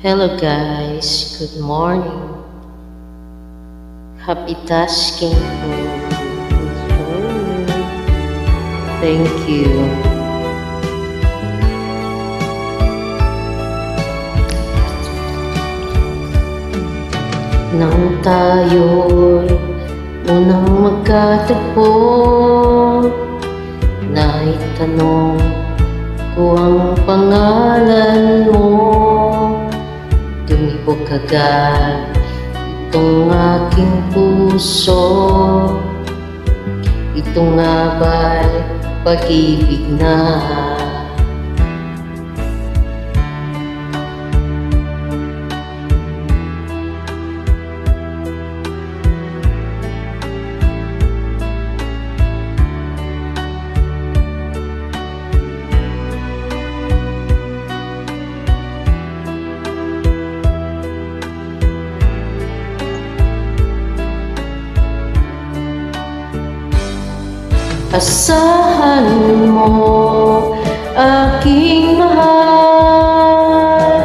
Hello guys, good morning. Happy tasking po. Thank you. Nang tayo'y unang magkatagpo, naitanong ko ang pangalan mo. Tumibok agad itong aking puso. Ito nga ba'y pag-ibig na? Asahan mo, aking mahal,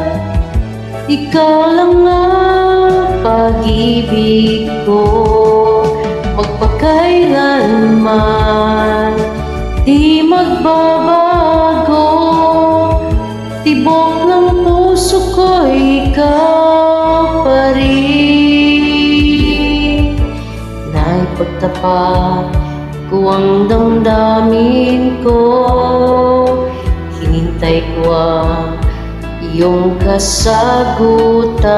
ikaw lang ang pag-ibig ko. Magpakailanman di magbabago, tibok ng puso ko'y ikaw pa rin. Naipagtapat ko ang damdamin ko, hinintay ko ang iyong kasagutan.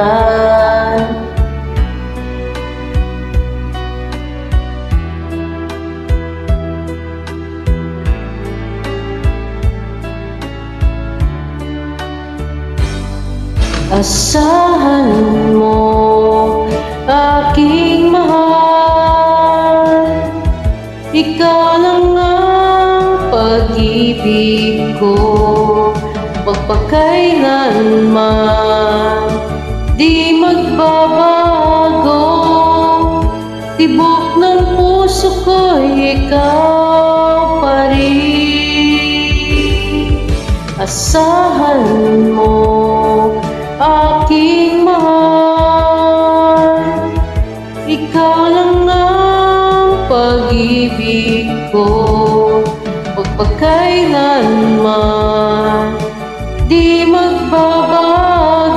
Asahan mo, aking mahal, ikaw lang ang pag-ibig ko. Magpakailanman di magbabago, tibok ng puso ko'y ikaw pa rin. Asahan mo, aking mahal, ikaw lang ang pag-ibig ko. Magpakailanman di magbabago,